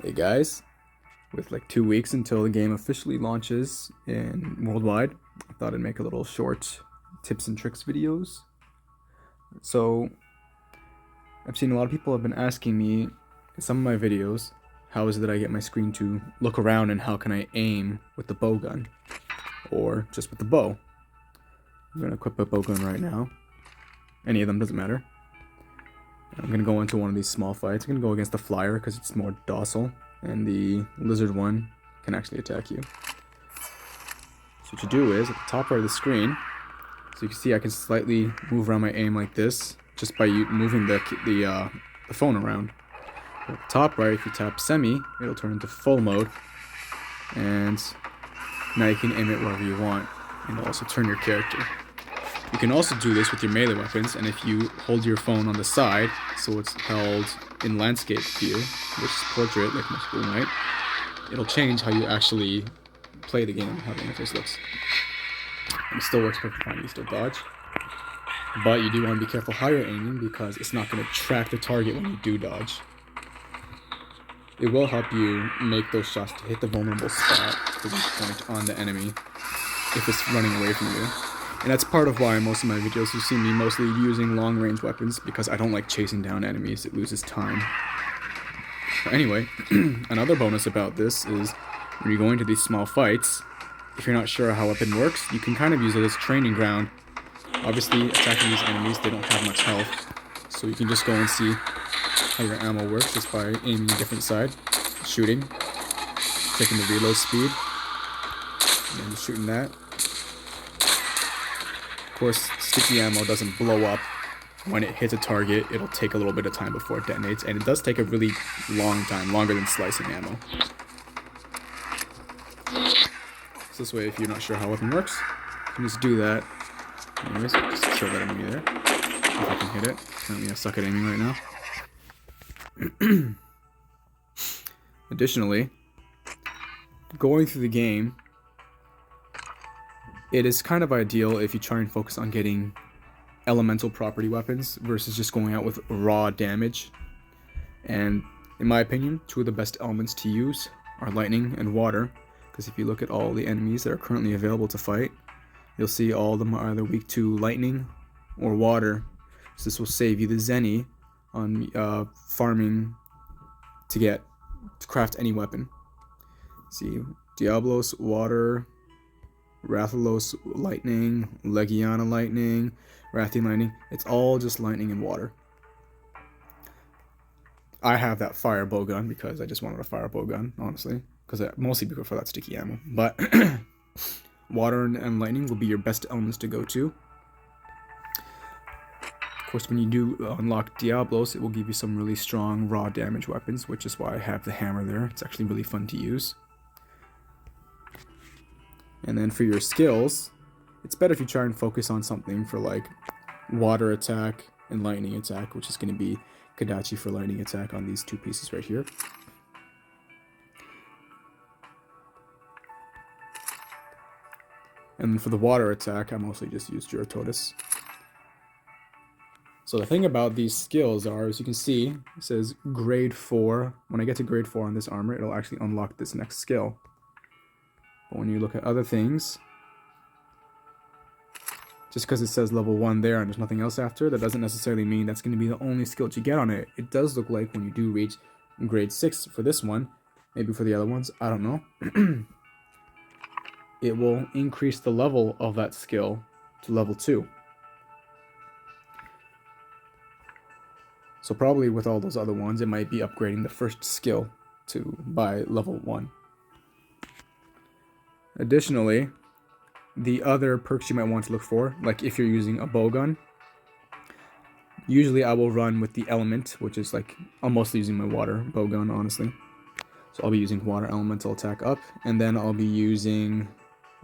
Hey guys, with like 2 weeks until the game officially launches in worldwide, I thought I'd make a little short tips and tricks videos. So I've seen a lot of people have been asking me in some of my videos, how is it that I get my screen to look around and how can I aim with the bow gun or just with the bow. I'm gonna equip a bow gun right now. Any of them, doesn't matter. I'm gonna go into one of these small fights. I'm gonna go against the flyer because it's more docile, and the lizard one can actually attack you. So what you do is, at the top right of the screen, so you can see I can slightly move around my aim like this, just by moving the phone around. At the top right, if you tap semi, it'll turn into full mode, and now you can aim it wherever you want, and it'll also turn your character. You can also do this with your melee weapons, and if you hold your phone on the side, so it's held in landscape view, which is portrait, like most people might, it'll change how you actually play the game, how the interface looks. And it still works perfectly fine, you still dodge. But you do want to be careful how you're aiming, because it's not going to track the target when you do dodge. It will help you make those shots to hit the vulnerable spot, the weak point on the enemy, if it's running away from you. And that's part of why most of my videos you see me mostly using long-range weapons, because I don't like chasing down enemies, it loses time. But anyway, another bonus about this is when you go into these small fights, if you're not sure how a weapon works, you can kind of use it as a training ground. Obviously, attacking these enemies, they don't have much health, so you can just go and see how your ammo works just by aiming a different side, shooting, taking the reload speed, and then shooting that. Of course, sticky ammo doesn't blow up when it hits a target. It'll take a little bit of time before it detonates, and it does take a really long time, longer than slicing ammo. So this way, if you're not sure how a weapon works, you can just do that. Anyways, just kill that enemy there. If I can hit it. Apparently I suck at aiming right now. Additionally, going through the game, it is kind of ideal if you try and focus on getting elemental property weapons versus just going out with raw damage. And in my opinion, two of the best elements to use are lightning and water, because if you look at all the enemies that are currently available to fight, you'll see all of them are either weak to lightning or water. So this will save you the zenny on farming to craft any weapon. See, Diablos, water, Rathalos, lightning, Legiana, lightning, Rathian, lightning. It's all just lightning and water. I have that fire bow gun because I just wanted a fire bow gun, honestly, mostly because for that sticky ammo. But water and lightning will be your best elements to go to. Of course, when you do unlock Diablos, it will give you some really strong raw damage weapons, which is why I have the hammer there. It's actually really fun to use. And then for your skills, it's better if you try and focus on something for like water attack and lightning attack, which is going to be Kadachi for lightning attack on these two pieces right here. And then for the water attack, I mostly just use Juratotis. So the thing about these skills are, as you can see, it says grade 4. When I get to grade 4 on this armor, it'll actually unlock this next skill. But when you look at other things, just because it says level 1 there and there's nothing else after, that doesn't necessarily mean that's going to be the only skill that you get on it. It does look like when you do reach grade 6 for this one, maybe for the other ones, I don't know, it will increase the level of that skill to level 2. So probably with all those other ones, it might be upgrading the first skill by level 1. Additionally, the other perks you might want to look for, like if you're using a bow gun, usually I will run with the element, which is like, I'm mostly using my water bow gun, honestly. So I'll be using water elemental attack up, and then I'll be using,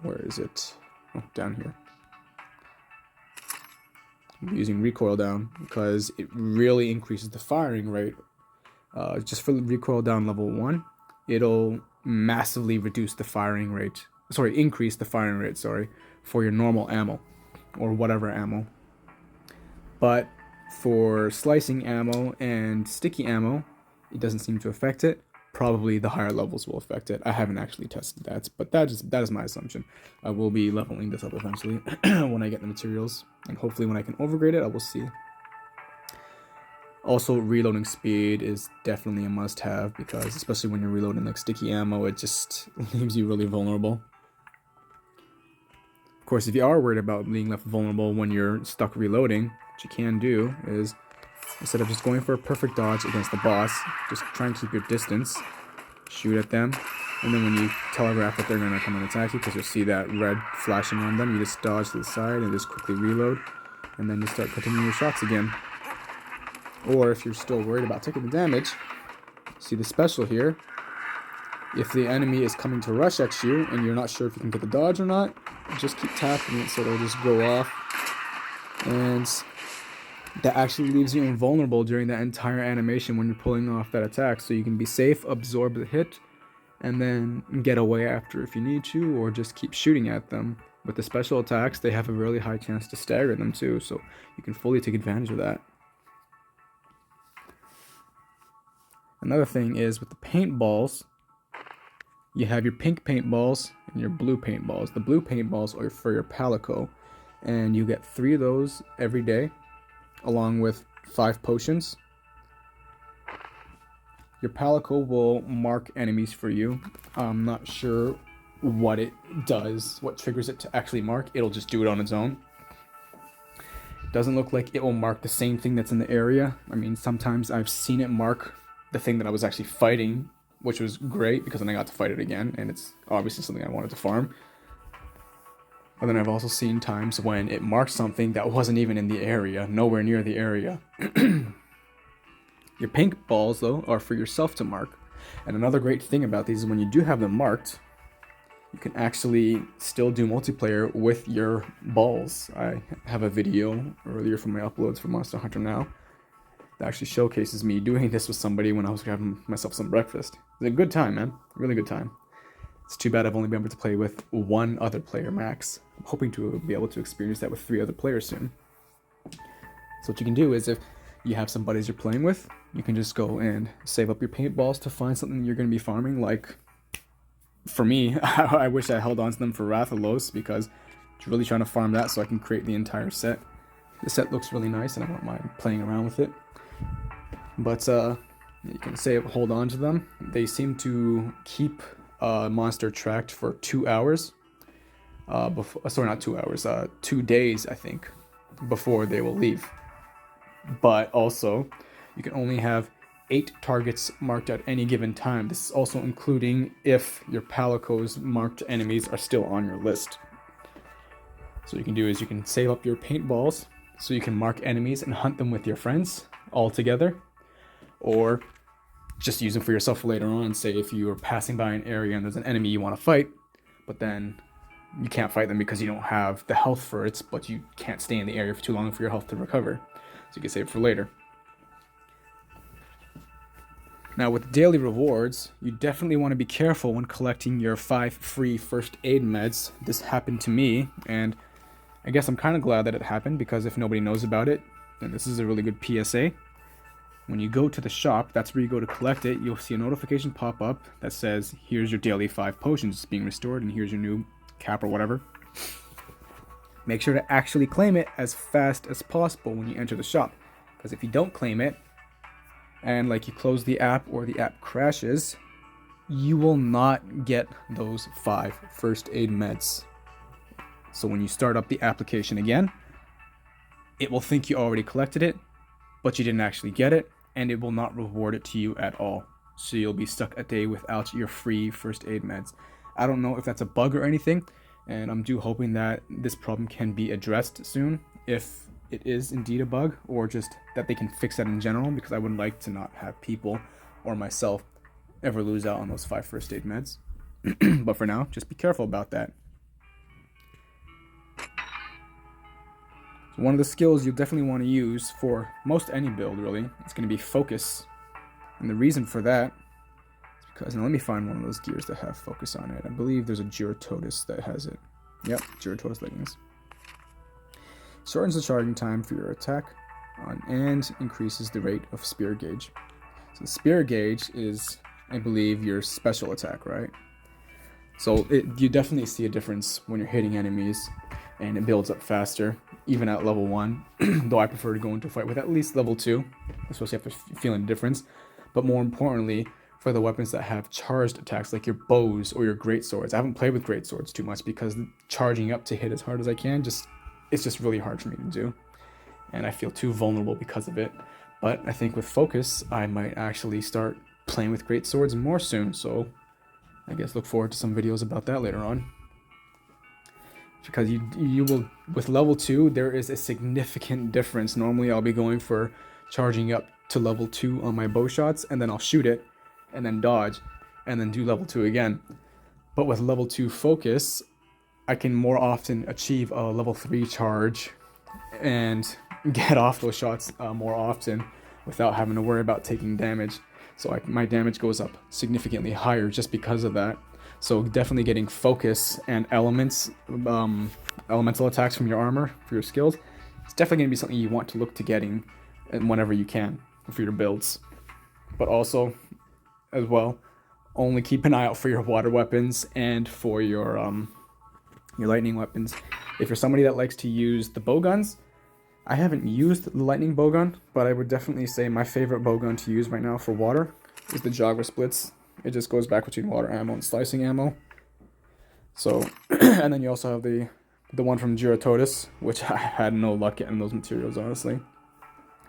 where is it? Oh, down here. I'm using recoil down because it really increases the firing rate. Just for recoil down level 1, it'll massively reduce the firing rate. Increase the firing rate, for your normal ammo, or whatever ammo. But for slicing ammo and sticky ammo, it doesn't seem to affect it. probably the higher levels will affect it. I haven't actually tested that, but that is my assumption. I will be leveling this up eventually when I get the materials, and hopefully when I can overgrade it, I will see. Also, reloading speed is definitely a must-have, because especially when you're reloading like sticky ammo, it just leaves you really vulnerable. Of course, if you are worried about being left vulnerable when you're stuck reloading, what you can do is, instead of just going for a perfect dodge against the boss, just try and keep your distance, shoot at them, and then when you telegraph that they're going to come and attack you, because you'll see that red flashing on them, you just dodge to the side and just quickly reload, and then you start continuing your shots again. Or if you're still worried about taking the damage, see the special here. If the enemy is coming to rush at you and you're not sure if you can get the dodge or not, just keep tapping it so it'll just go off. And that actually leaves you invulnerable during that entire animation when you're pulling off that attack. So you can be safe, absorb the hit, and then get away after if you need to, or just keep shooting at them. With the special attacks, they have a really high chance to stagger them too, so you can fully take advantage of that. Another thing is with the paintballs, you have your pink paintballs and your blue paintballs. The blue paintballs are for your palico, and you get 3 of those every day, along with 5 potions. Your palico will mark enemies for you. I'm not sure what it does, what triggers it to actually mark. It'll just do it on its own. Doesn't look like it will mark the same thing that's in the area. I mean, sometimes I've seen it mark the thing that I was actually fighting, which was great because then I got to fight it again, and it's obviously something I wanted to farm. But then I've also seen times when it marked something that wasn't even in the area, nowhere near the area. Your pink balls, though, are for yourself to mark. And another great thing about these is when you do have them marked, you can actually still do multiplayer with your balls. I have a video earlier from my uploads for Monster Hunter Now that actually showcases me doing this with somebody when I was having myself some breakfast. It was a good time, man. Really good time. It's too bad I've only been able to play with 1 other player max. I'm hoping to be able to experience that with 3 other players soon. So what you can do is, if you have some buddies you're playing with, you can just go and save up your paintballs to find something you're going to be farming. Like, for me, I wish I held on to them for Rathalos, because I'm really trying to farm that so I can create the entire set. The set looks really nice and I don't mind playing around with it. But you can hold on to them. They seem to keep monster tracked for 2 hours. Sorry, not 2 hours. 2 days, I think, before they will leave. But also, you can only have 8 targets marked at any given time. This is also including if your Palico's marked enemies are still on your list. So what you can do is you can save up your paintballs so you can mark enemies and hunt them with your friends all together. Or just use them for yourself later on. Say if you are passing by an area and there's an enemy you want to fight, but then you can't fight them because you don't have the health for it, but you can't stay in the area for too long for your health to recover. So you can save it for later. Now with daily rewards, you definitely want to be careful when collecting your 5 free first aid meds. This happened to me, and I guess I'm kind of glad that it happened, because if nobody knows about it, then this is a really good PSA. When you go to the shop, that's where you go to collect it, you'll see a notification pop up that says, here's your daily 5 potions being restored, and here's your new cap or whatever. Make sure to actually claim it as fast as possible when you enter the shop, because if you don't claim it, and like you close the app or the app crashes, you will not get those 5 first aid meds. So when you start up the application again, it will think you already collected it, but you didn't actually get it, and it will not reward it to you at all. So you'll be stuck a day without your free first aid meds. I don't know if that's a bug or anything, and I'm hoping that this problem can be addressed soon, if it is indeed a bug, or just that they can fix that in general, because I would like to not have people or myself ever lose out on those 5 first aid meds. But for now, just be careful about that. So one of the skills you'll definitely want to use for most any build, really, is going to be focus. And the reason for that is because, now let me find one of those gears that have focus on it. I believe there's a Giratotus that has it. Yep, Giratotus leggings. Shortens the charging time for your attack and increases the rate of spear gauge. So the spear gauge is I believe, your special attack, right? So you definitely see a difference when you're hitting enemies, and it builds up faster, even at level 1. Though I prefer to go into a fight with at least level 2, especially after feeling the difference. But more importantly, for the weapons that have charged attacks, like your bows or your greatswords. I haven't played with greatswords too much because charging up to hit as hard as I can, it's just really hard for me to do. And I feel too vulnerable because of it. But I think with focus, I might actually start playing with greatswords more soon, so I guess look forward to some videos about that later on. Because you will, with level 2, there is a significant difference. Normally I'll be going for charging up to level 2 on my bow shots, and then I'll shoot it, and then dodge, and then do level 2 again. But with level 2 focus, I can more often achieve a level 3 charge and get off those shots more often without having to worry about taking damage. So my damage goes up significantly higher just because of that. So definitely getting focus and elemental attacks from your armor for your skills, it's definitely going to be something you want to look to getting whenever you can for your builds. But also, as well, only keep an eye out for your water weapons and for your lightning weapons. If you're somebody that likes to use the bow guns, I haven't used the lightning bowgun, but I would definitely say my favorite bowgun to use right now for water is the Jogger Splits. It just goes back between water ammo and slicing ammo. So, and then you also have the one from Giratotis, which I had no luck getting those materials, honestly.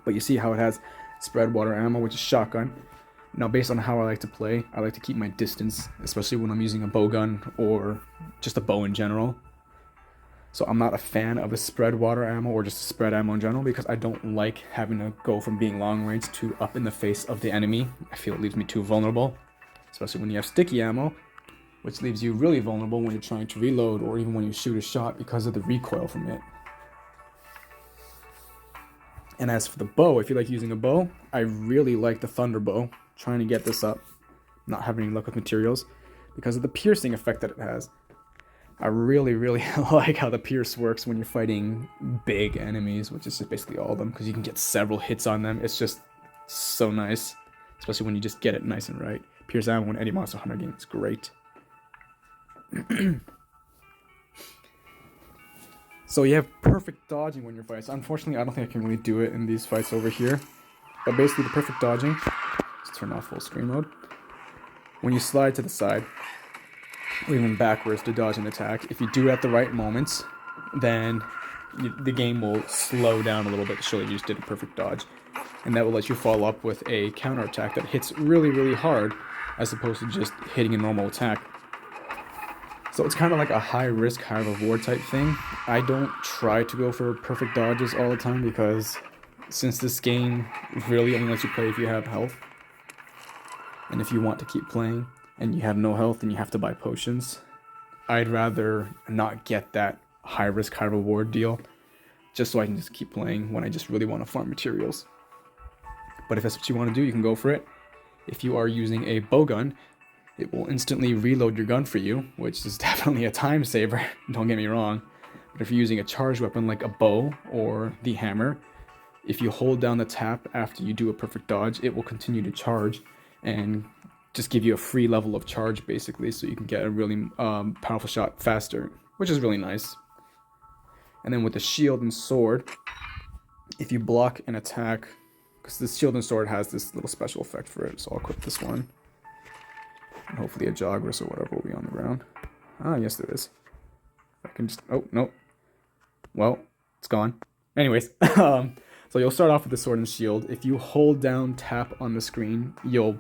But you see how it has spread water ammo, which is shotgun. Now, based on how I like to play, I like to keep my distance, especially when I'm using a bowgun or just a bow in general. So I'm not a fan of the spread water ammo or just spread ammo in general because I don't like having to go from being long range to up in the face of the enemy. I feel it leaves me too vulnerable, especially when you have sticky ammo, which leaves you really vulnerable when you're trying to reload or even when you shoot a shot because of the recoil from it. And as for the bow, if you like using a bow, I really like the Thunder Bow. Trying to get this up, not having any luck with materials because of the piercing effect that it has. I really like how the pierce works when you're fighting big enemies, which is just basically all of them, because you can get several hits on them. It's just so nice, especially when you just get it nice and right. Pierce ammo in any Monster Hunter game is great. So you have perfect dodging when you're fighting. So unfortunately, I don't think I can really do it in these fights over here. But basically, the perfect dodging, let's turn off full screen mode. When you slide to the side, or even backwards to dodge an attack, if you do it at the right moments, then the game will slow down a little bit to show that you just did a perfect dodge. And that will let you follow up with a counterattack that hits really hard, as opposed to just hitting a normal attack. So it's kind of like a high risk, high reward type thing. I don't try to go for perfect dodges all the time because since this game really only lets you play if you have health, and if you want to keep playing and you have no health and you have to buy potions, I'd rather not get that high risk, high reward deal just so I can just keep playing when I just really want to farm materials. But if that's what you want to do, you can go for it. If you are using a bowgun, it will instantly reload your gun for you, which is definitely a time saver, don't get me wrong. But if you're using a charged weapon like a bow or the hammer, if you hold down the tap after you do a perfect dodge, it will continue to charge and just give you a free level of charge, basically, so you can get a really powerful shot faster, which is really nice. And then with the shield and sword, if you block an attack, because the shield and sword has this little special effect for it, so I'll equip this one. And hopefully a Joggerus or whatever will be on the ground. Ah, yes there is. I can just, oh, no. Well, it's gone. Anyways, so you'll start off with the sword and shield. If you hold down tap on the screen, you'll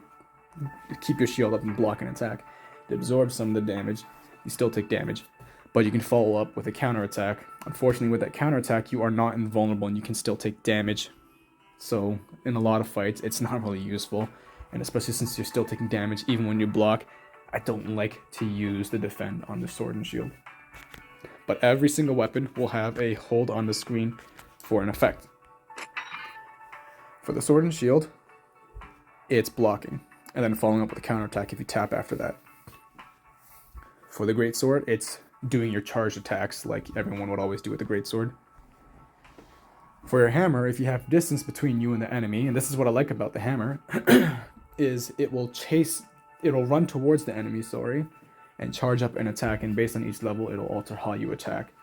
keep your shield up and block an attack. It absorbs some of the damage. You still take damage, but you can follow up with a counterattack. Unfortunately, with that counterattack, you are not invulnerable and you can still take damage. So in a lot of fights, it's not really useful. And especially since you're still taking damage even when you block, I don't like to use the defend on the sword and shield. But every single weapon will have a hold on the screen for an effect. For the sword and shield, it's blocking, and then following up with a counterattack if you tap after that. For the greatsword, it's doing your charged attacks like everyone would always do with the greatsword. For your hammer, if you have distance between you and the enemy, and this is what I like about the hammer, is it will chase it'll run towards the enemy, and charge up an attack, and based on each level, it'll alter how you attack.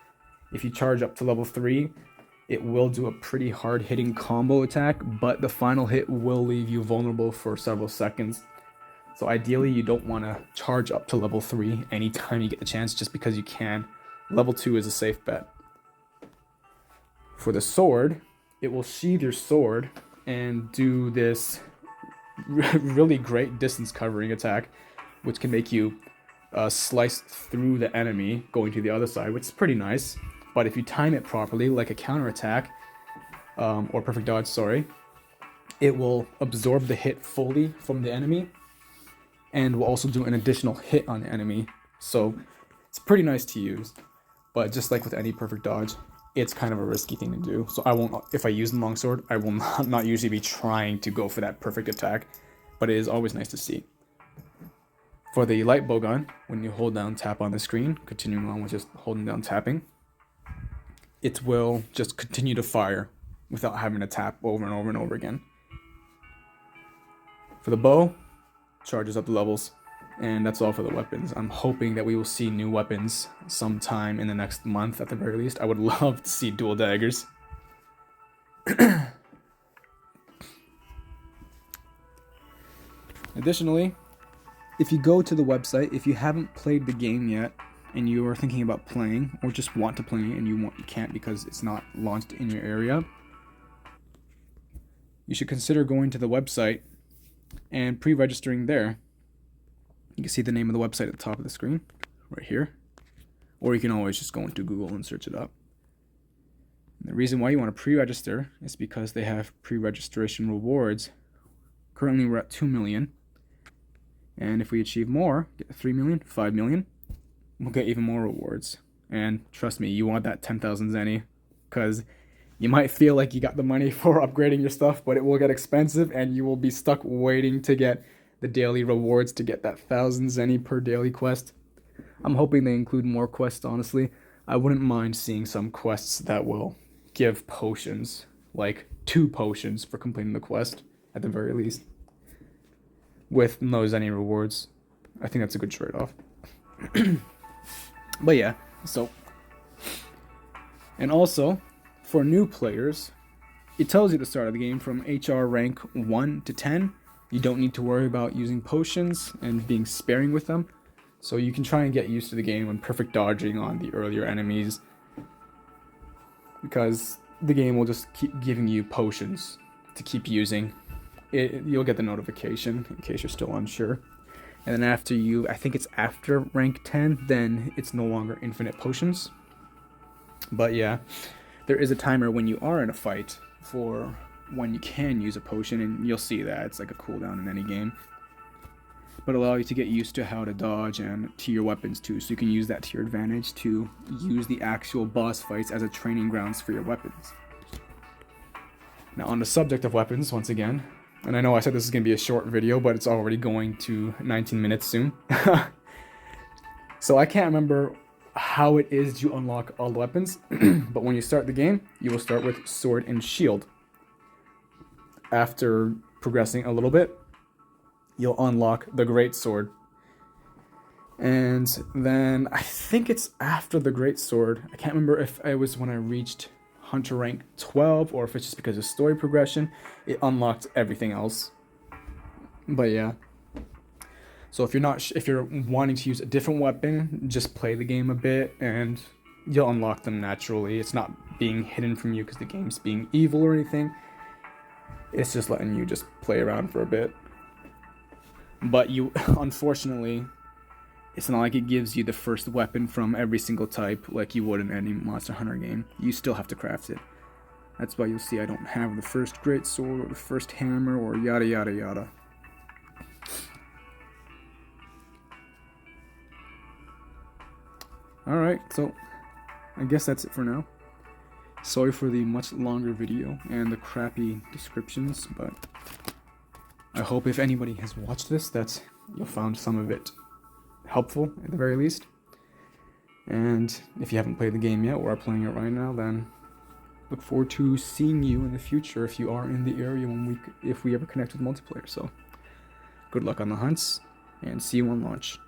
If you charge up to level 3, it will do a pretty hard-hitting combo attack, but the final hit will leave you vulnerable for several seconds. So ideally, you don't want to charge up to level 3 anytime you get the chance, just because you can. Level 2 is a safe bet. For the sword, it will sheathe your sword and do this really great distance covering attack, which can make you slice through the enemy going to the other side, which is pretty nice. But if you time it properly, like a counterattack, or perfect dodge, it will absorb the hit fully from the enemy, and will also do an additional hit on the enemy. So it's pretty nice to use. But just like with any perfect dodge, it's kind of a risky thing to do. So I won't, if I use the longsword, I will not usually be trying to go for that perfect attack, but it is always nice to see. For the light bowgun, when you hold down tap on the screen, continuing on with just holding down tapping, it will just continue to fire without having to tap over and over and over again. For the bow, charges up the levels, and that's all for the weapons. I'm hoping that we will see new weapons sometime in the next month at the very least. I would love to see dual daggers. Additionally, if you go to the website, if you haven't played the game yet, and you are thinking about playing, or just want to play and you can't because it's not launched in your area, you should consider going to the website and pre-registering there. You can see the name of the website at the top of the screen, right here. Or you can always just go into Google and search it up. And the reason why you want to pre-register is because they have pre-registration rewards. Currently we're at 2 million. And if we achieve more, get 3 million, 5 million, we'll get even more rewards. And trust me, you want that 10,000 zenny, because you might feel like you got the money for upgrading your stuff, but it will get expensive and you will be stuck waiting to get the daily rewards to get that 1,000 zenny per daily quest. I'm hoping they include more quests, honestly. I wouldn't mind seeing some quests that will give potions, like 2 potions for completing the quest, at the very least, with no zenny rewards. I think that's a good trade-off. But yeah, so. And also, for new players, it tells you at the start of the game from HR rank 1 to 10. You don't need to worry about using potions and being sparing with them. So you can try and get used to the game and perfect dodging on the earlier enemies, because the game will just keep giving you potions to keep using. You'll get the notification in case you're still unsure. And then after I think it's after rank 10, then it's no longer infinite potions. But yeah, there is a timer when you are in a fight for when you can use a potion, and you'll see that it's like a cooldown in any game. But allow you to get used to how to dodge and to your weapons too, so you can use that to your advantage to use the actual boss fights as a training grounds for your weapons. Now on the subject of weapons, once again, and I know I said this is going to be a short video, but it's already going to 19 minutes soon. So I can't remember how it is you unlock all the weapons, but when you start the game, you will start with sword and shield. After progressing a little bit, you'll unlock the great sword. And then I think it's after the great sword. I can't remember if it was when I reached Hunter rank 12 or if it's just because of story progression. It unlocked everything else. But yeah. So if you're wanting to use a different weapon, just play the game a bit and you'll unlock them naturally. It's not being hidden from you because the game's being evil or anything. It's just letting you just play around for a bit. But you, unfortunately, it's not like it gives you the first weapon from every single type like you would in any Monster Hunter game. You still have to craft it. That's why you'll see I don't have the first great sword or the first hammer or yada yada yada. Alright, so I guess that's it for now. Sorry for the much longer video and the crappy descriptions, but I hope if anybody has watched this that you'll found some of it helpful at the very least. And if you haven't played the game yet or are playing it right now, then look forward to seeing you in the future if you are in the area if we ever connect with multiplayer. So good luck on the hunts, and see you on launch.